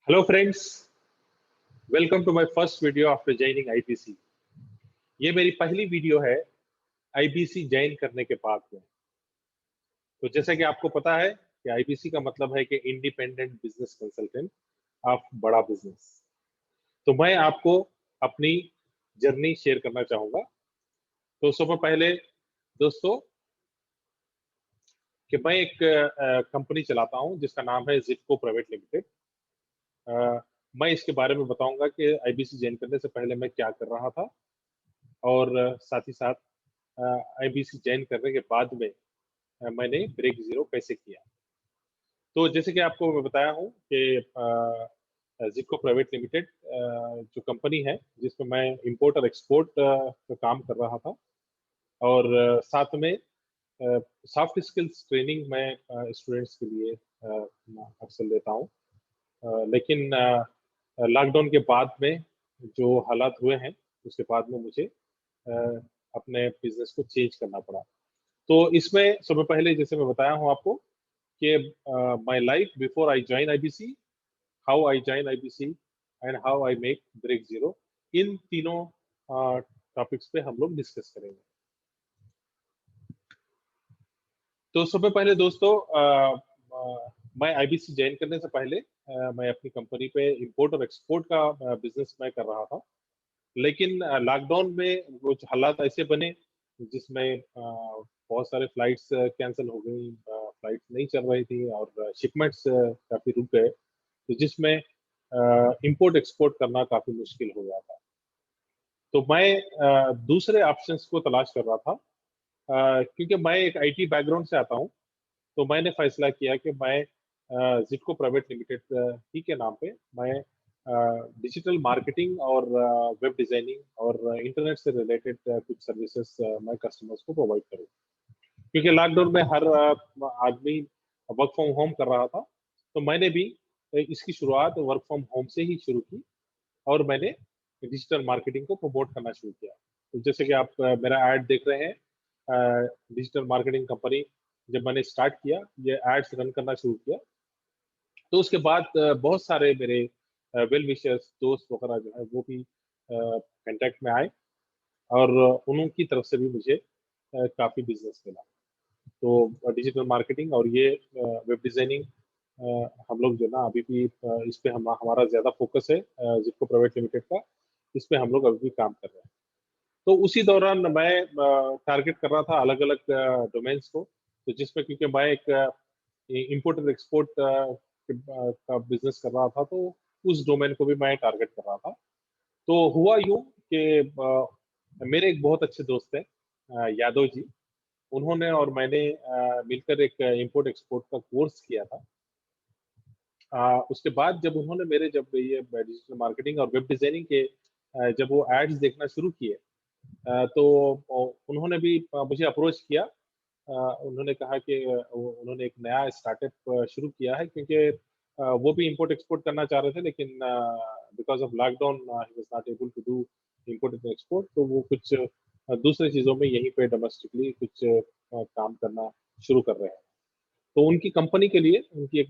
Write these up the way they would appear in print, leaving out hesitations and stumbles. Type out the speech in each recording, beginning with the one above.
Hello friends, welcome to my first video after joining IBC. ये मेरी पहली video है आईबीसी ज्वाइन करने के बाद में। तो जैसे कि आपको पता है कि आईबीसी का मतलब है कि इंडिपेंडेंट बिजनेस कंसल्टेंट ऑफ बड़ा बिजनेस। तो मैं आपको अपनी जर्नी शेयर करना चाहूंगा। तो सबसे पहले दोस्तों कि मैं एक कंपनी चलाता हूं जिसका नाम है जिपको प्राइवेट लिमिटेड। मैं इसके बारे में बताऊंगा कि आईबीसी ज्वाइन करने से पहले मैं क्या कर रहा था और साथ ही साथ आईबीसी ज्वाइन करने के बाद में मैंने ब्रेक जीरो कैसे किया। तो जैसे कि आपको मैं बताया हूँ कि जिपको प्राइवेट लिमिटेड जो कंपनी है जिसमें मैं इंपोर्ट और एक्सपोर्ट का काम कर रहा था और साथ में सॉफ्ट स्किल्स ट्रेनिंग मैं स्टूडेंट्स के लिए अक्सर लेता हूँ। लेकिन लॉकडाउन के बाद में जो हालात हुए हैं उसके बाद में मुझे अपने बिजनेस को चेंज करना पड़ा। तो इसमें सबसे पहले जैसे मैं बताया हूँ आपको कि my life before I join IBC, how I join IBC and how I make break zero, इन तीनों टॉपिक्स पे हम लोग डिस्कस करेंगे। तो सबसे पहले दोस्तों मैं आईबीसी ज्वाइन करने से पहले मैं अपनी कंपनी पे इंपोर्ट और एक्सपोर्ट का बिजनेस मैं कर रहा था। लेकिन लॉकडाउन में कुछ हालात ऐसे बने जिसमें बहुत सारे फ्लाइट्स कैंसिल हो गई, फ्लाइट्स नहीं चल रही थी और शिपमेंट्स काफी रुक गए, तो जिसमें इंपोर्ट एक्सपोर्ट करना काफी मुश्किल हो गया था। तो मैं दूसरे ऑप्शंस को तलाश कर रहा था। क्योंकि मैं एक आईटी बैकग्राउंड से आता हूँ, तो मैंने फैसला किया कि मैं जिटको प्राइवेट लिमिटेड ही के नाम पे मैं डिजिटल मार्केटिंग और वेब डिजाइनिंग और इंटरनेट से रिलेटेड कुछ सर्विसेज मैं कस्टमर्स को प्रोवाइड करूँ। क्योंकि लॉकडाउन में हर आदमी वर्क फ्रॉम होम कर रहा था, तो मैंने भी इसकी शुरुआत वर्क फ्रॉम होम से ही शुरू की और मैंने डिजिटल मार्केटिंग को प्रमोट करना शुरू किया। तो जैसे कि आप मेरा ऐड देख रहे हैं, डिजिटल मार्केटिंग कंपनी जब मैंने स्टार्ट किया, ये एड्स रन करना शुरू किया, तो उसके बाद बहुत सारे मेरे वेल विशर्स दोस्त वगैरह जो है वो भी कांटेक्ट में आए और उनकी तरफ से भी मुझे काफी बिजनेस मिला। तो डिजिटल मार्केटिंग और ये वेब डिजाइनिंग हम लोग जो ना अभी भी इस पे हमारा ज्यादा फोकस है, जिसको प्राइवेट लिमिटेड का, इस पे हम लोग अभी भी काम कर रहे हैं। तो उसी दौरान मैं टारगेट कर रहा था अलग अलग डोमेन्स को। तो जिसमें क्योंकि मैं एक इम्पोर्ट और एक्सपोर्ट का बिजनेस कर रहा था, तो उस डोमेन को भी मैं टारगेट कर रहा था। तो हुआ यूं कि मेरे एक बहुत अच्छे दोस्त हैं, यादव जी। उन्होंने और मैंने मिलकर एक इम्पोर्ट एक्सपोर्ट का कोर्स किया था। उसके बाद जब उन्होंने मेरे जब ये डिजिटल मार्केटिंग और वेब डिजाइनिंग के जब वो एड्स देखना शुरू किए, तो उन्होंने भी मुझे अप्रोच किया। उन्होंने कहा कि उन्होंने एक नया स्टार्टअप शुरू किया है, क्योंकि वो भी इंपोर्ट एक्सपोर्ट करना चाह रहे थे, लेकिन because of lockdown he was not able to do import and export. तो वो कुछ दूसरे चीज़ों में यहीं पे डोमेस्टिकली कुछ काम करना शुरू कर रहे हैं। तो उनकी कंपनी के लिए, उनकी एक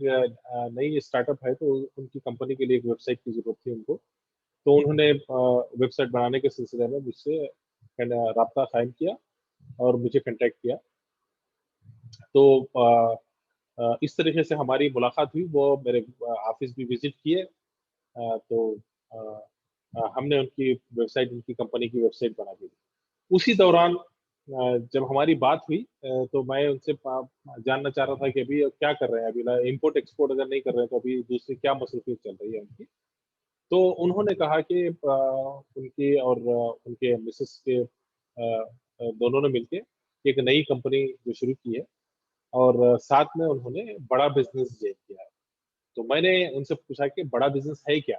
नई स्टार्टअप है, तो उनकी कंपनी के लिए एक वेबसाइट की जरूरत थी उनको। तो उन्होंने वेबसाइट बनाने के सिलसिले में मुझसे राब्ता कायम किया और मुझे कांटेक्ट किया। तो इस तरीके से हमारी मुलाकात हुई। वो मेरे ऑफिस भी विजिट किए। तो अ, हमने उनकी वेबसाइट, उनकी कंपनी की वेबसाइट बना दी। उसी दौरान जब हमारी बात हुई, तो मैं उनसे जानना चाह रहा था कि अभी क्या कर रहे हैं, अभी इंपोर्ट एक्सपोर्ट अगर नहीं कर रहे हैं तो अभी दूसरी क्या मसरूफियत चल रही है उनकी। तो उन्होंने कहा कि उनकी और उनके मिसेस के दोनों ने मिलके एक नई कंपनी जो शुरू की है और साथ में उन्होंने बड़ा बिजनेस जेन किया है। तो मैंने उनसे पूछा कि बड़ा बिजनेस है क्या।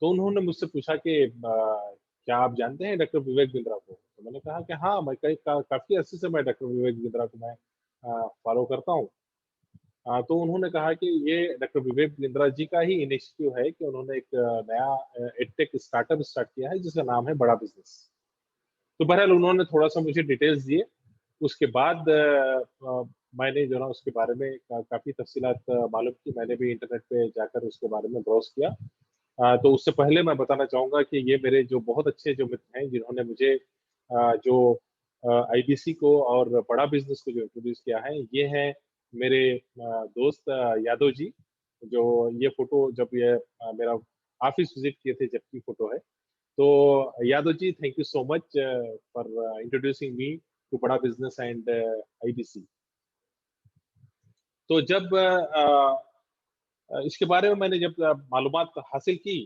तो उन्होंने मुझसे पूछा कि क्या आप जानते हैं डॉक्टर विवेक बिंद्रा को। तो मैंने कहा कि हाँ, मैं काफी अर्से से मैं डॉक्टर विवेक बिंद्रा को मैं फॉलो करता हूँ। तो उन्होंने कहा कि ये डॉक्टर विवेक बिंद्रा जी का ही इनिशिएटिव है कि उन्होंने एक नया एडटेक स्टार्टअप स्टार्ट किया है जिसका नाम है बड़ा बिजनेस। तो बहरहाल उन्होंने थोड़ा सा मुझे डिटेल्स दिए। उसके बाद मैंने जो ना उसके बारे में काफ़ी तफ़सीलात मालूम की। मैंने भी इंटरनेट पे जाकर उसके बारे में ब्राउज़ किया। तो उससे पहले मैं बताना चाहूँगा कि ये मेरे जो बहुत अच्छे जो मित्र हैं, जिन्होंने मुझे जो आईबीसी को और बड़ा बिज़नेस को जो इंट्रोड्यूस किया है, ये हैं मेरे दोस्त यादव जी, जो ये फ़ोटो जब ये मेरा ऑफ़िस विज़िट किए थे जब की फ़ोटो है। तो Yadav ji, thank you so much for introducing me to Bada business and IBC. तो जब इसके बारे में मैंने जब मालूमात हासिल की,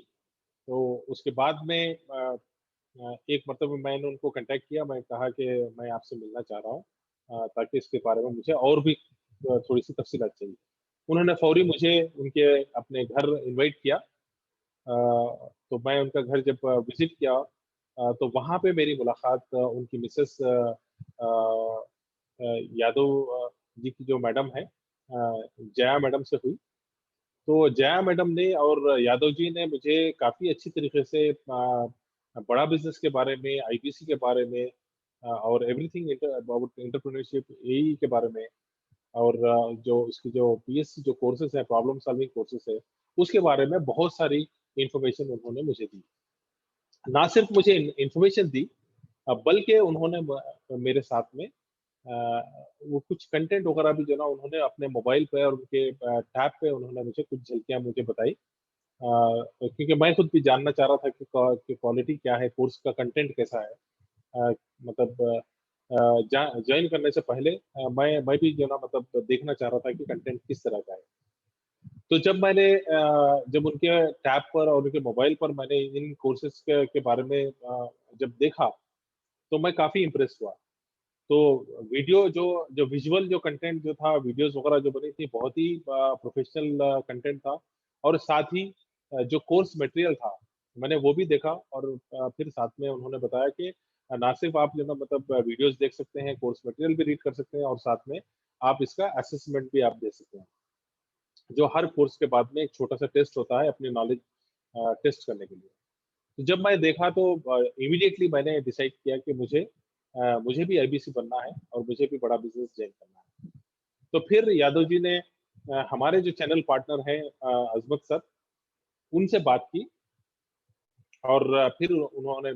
तो उसके बाद में एक मरतबा मैंने उनको कॉन्टैक्ट किया, मैं कहा कि मैं आपसे मिलना चाह रहा हूँ ताकि इसके बारे में मुझे और भी थोड़ी-सी तफ़सीलात चाहिए। उन्होंने फ़ौरी मुझे उनके अपने घर इनवाइट किया। तो मैं उनका घर जब विज़िट किया तो वहाँ पे मेरी मुलाकात उनकी मिसेस यादव जी की जो मैडम हैं जया मैडम से हुई। तो जया मैडम ने और यादव जी ने मुझे काफ़ी अच्छी तरीके से बड़ा बिज़नेस के बारे में, आईबीसी के बारे में और एवरीथिंग अबाउट एंटरप्रेन्योरशिप एई के बारे में और जो इसकी जो पीएससी जो कोर्सेज़ हैं, प्रॉब्लम सॉल्विंग कोर्सेज़ है, उसके बारे में बहुत सारी इन्फॉर्मेशन उन्होंने मुझे दी। ना सिर्फ मुझे इन्फॉर्मेशन दी बल्कि उन्होंने मेरे साथ में वो कुछ कंटेंट वगैरह भी जो ना उन्होंने अपने मोबाइल पे और उनके टैब पे उन्होंने मुझे कुछ झलकियाँ मुझे बताई। क्योंकि मैं खुद भी जानना चाह रहा था कि क्वालिटी क्या है, कोर्स का कंटेंट कैसा है। मतलब जॉइन करने से पहले मैं भी जो ना मतलब देखना चाह रहा था कि कंटेंट किस तरह का है। तो जब मैंने जब उनके टैब पर और उनके मोबाइल पर मैंने इन कोर्सेज़ के बारे में जब देखा, तो मैं काफ़ी इम्प्रेस हुआ। तो वीडियो जो जो विजुअल जो कंटेंट जो था, वीडियोज़ वगैरह जो बनी थी, बहुत ही प्रोफ़ेशनल कंटेंट था और साथ ही जो कोर्स मटेरियल था, मैंने वो भी देखा और फिर साथ में उन्होंने बताया कि ना सिर्फ़ आप जो है ना मतलब वीडियोज़ देख सकते हैं, कोर्स मटेरियल भी रीड कर सकते हैं और साथ में आप इसका असेसमेंट भी आप दे सकते हैं। जो हर कोर्स के बाद में एक छोटा-सा टेस्ट होता है अपनी नॉलेज टेस्ट करने के लिए। तो जब मैं देखा तो इमीडिएटली मैंने डिसाइड किया कि मुझे भी आईबीसी बनना है और मुझे भी बड़ा बिज़नेस जॉइन करना है। तो फिर यादव जी ने हमारे जो चैनल पार्टनर हैं अज़मत सर, उनसे बात की और फिर उन्होंने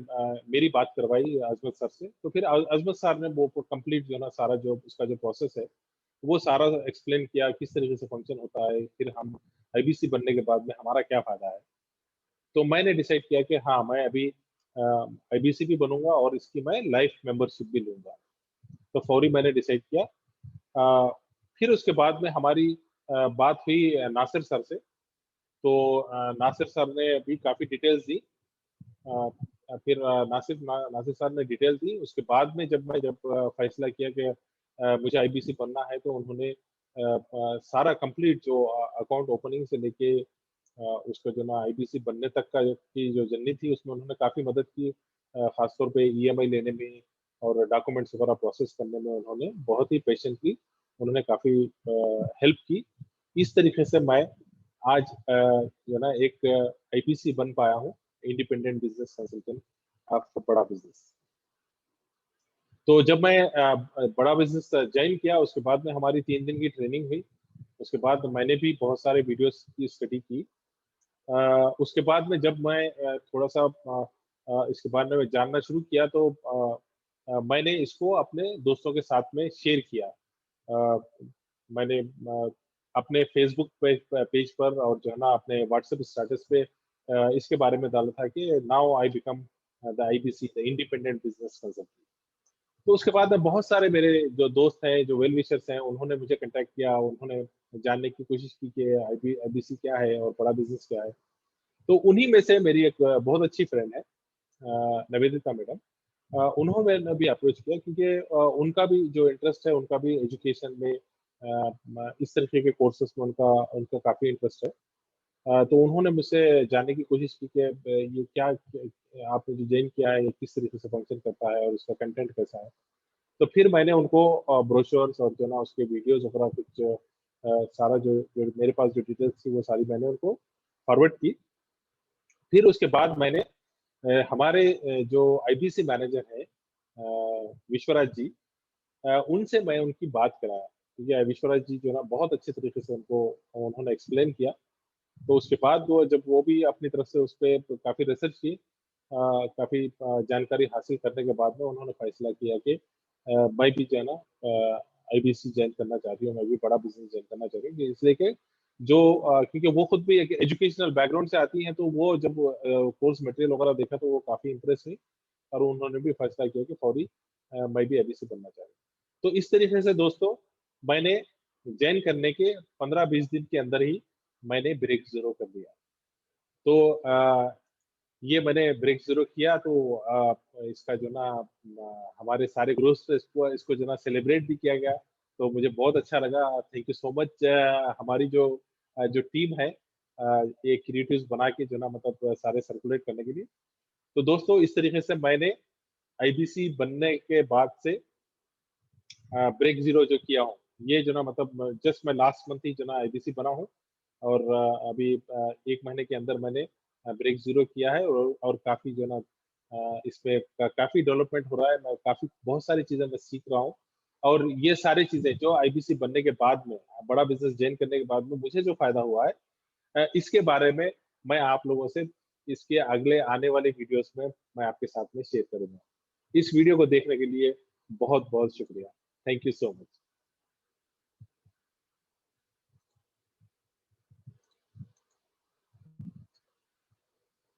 मेरी बात करवाई अज़मत सर से। तो फिर अज़मत सर ने वो कंप्लीट जो है ना सारा जो उसका जो प्रोसेस है, वो सारा एक्सप्लेन किया किस तरीके से फंक्शन होता है, फिर हम आईबीसी बनने के बाद में हमारा क्या फ़ायदा है। तो मैंने डिसाइड किया कि हाँ, मैं अभी आईबीसी भी बनूँगा और इसकी मैं लाइफ मेंबरशिप भी लूँगा। तो फौरी मैंने डिसाइड किया। अ, फिर उसके बाद में हमारी बात हुई नासिर सर से। तो नासिर सर ने भी काफ़ी डिटेल्स दी। फिर नासिर सर ने डिटेल दी। उसके बाद में जब फैसला किया कि मुझे आईबीसी बनना है, तो उन्होंने सारा कंप्लीट जो अकाउंट ओपनिंग से लेके उसका जो ना आईबीसी बनने तक का की जो जर्नी थी, उसमें उन्होंने काफ़ी मदद की। ख़ासतौर पे ईएमआई लेने में और डॉक्यूमेंट्स वगैरह प्रोसेस करने में उन्होंने बहुत ही पेशेंटली उन्होंने काफ़ी हेल्प की। इस तरीके से मैं आज जो है ना एक आईपीसी बन पाया हूँ, इंडिपेंडेंट बिज़नेस कंसल्टेंट ऑफ बड़ा बिज़नेस। तो जब मैं बड़ा बिज़नेस जॉइन किया, उसके बाद में हमारी 3 दिन की ट्रेनिंग हुई। उसके बाद मैंने भी बहुत सारे वीडियोज़ की स्टडी की। उसके बाद में जब मैं थोड़ा-सा इसके बारे में जानना शुरू किया तो मैंने इसको अपने दोस्तों के साथ में शेयर किया। अ, मैंने अपने फ़ेसबुक पेज पर और जो है ना अपने व्हाट्सएप स्टेटस पे इसके बारे में डाला था कि now I become the IBC the independent business consultant. तो उसके बाद में बहुत सारे मेरे जो दोस्त हैं, जो वेल विशर्स हैं, उन्होंने मुझे कॉन्टैक्ट किया, उन्होंने जानने की कोशिश की कि आईबीसी क्या है और बड़ा बिज़नेस क्या है। तो उन्हीं में से मेरी एक बहुत अच्छी फ्रेंड है निवेदिता मैडम। उन्होंने भी अप्रोच किया क्योंकि उनका भी जो इंटरेस्ट है, उनका भी एजुकेशन में इस तरीके के कोर्सेज़ में उनका उनका काफ़ी इंटरेस्ट है। तो उन्होंने मुझसे जानने की कोशिश की कि ये क्या आपने जो जॉइन किया है, ये किस तरीके से फंक्शन करता है और उसका कंटेंट कैसा है? तो फिर मैंने उनको ब्रोशर्स और जो ना उसके वीडियोज़ वगैरह कुछ सारा जो मेरे पास जो डिटेल्स थी, वो सारी मैंने उनको फॉरवर्ड की। फिर उसके बाद मैंने हमारे जो आईबीसी मैनेजर हैं विश्वराज जी उनसे मैं उनकी बात कराया। ठीक है, विश्वराज जी जो है ना बहुत अच्छे तरीके से उनको उन्होंने एक्सप्लेन किया। तो उसके बाद वो जब वो भी अपनी तरफ से उस पे काफी रिसर्च की, काफी जानकारी हासिल करने के बाद में उन्होंने फैसला किया कि मैं भी जो है ना आईबीसी ज्वाइन करना चाहती हूँ, मैं भी बड़ा बिजनेस ज्वाइन करना चाहती हूँ, इसलिए कि जो क्योंकि वो खुद भी एक एजुकेशनल बैकग्राउंड से आती हैं, तो वो जब कोर्स मटेरियल वगैरह देखा तो वो काफी इंप्रेस हुई और उन्होंने भी फैसला किया कि फौरी मैं भी एबीसी बनना चाहती हूँ। तो इस तरीके से दोस्तों मैंने ज्वाइन करने के 15-20 दिन के अंदर ही मैंने ब्रेक ज़ीरो कर दिया। तो ये मैंने ब्रेक ज़ीरो किया तो इसका जो ना हमारे सारे ग्रुप से इसको इसको जो ना सेलिब्रेट भी किया गया। तो मुझे बहुत अच्छा लगा। थैंक यू सो मच हमारी जो टीम है ये क्रिएटिव्स बना के जो ना मतलब सारे सर्कुलेट करने के लिए। तो दोस्तों इस तरीके से मैंने आईबीसी बनने के बाद से ब्रेक ज़ीरो जो किया हूँ, ये जो ना मतलब जस्ट मैं लास्ट मंथ ही जो ना आईबीसी बना हूँ और अभी 1 महीने के अंदर मैंने ब्रेक ज़ीरो किया है और काफ़ी जो ना इसमें काफ़ी डेवलपमेंट हो रहा है। मैं काफ़ी बहुत सारी चीज़ें मैं सीख रहा हूँ और ये सारी चीज़ें जो आईबीसी बनने के बाद में, बड़ा बिज़नेस जॉइन करने के बाद में मुझे जो फ़ायदा हुआ है इसके बारे में मैं आप लोगों से इसके अगले आने वाले वीडियोज़ में मैं आपके साथ में शेयर करूँगा। इस वीडियो को देखने के लिए बहुत-बहुत शुक्रिया। Thank you so much.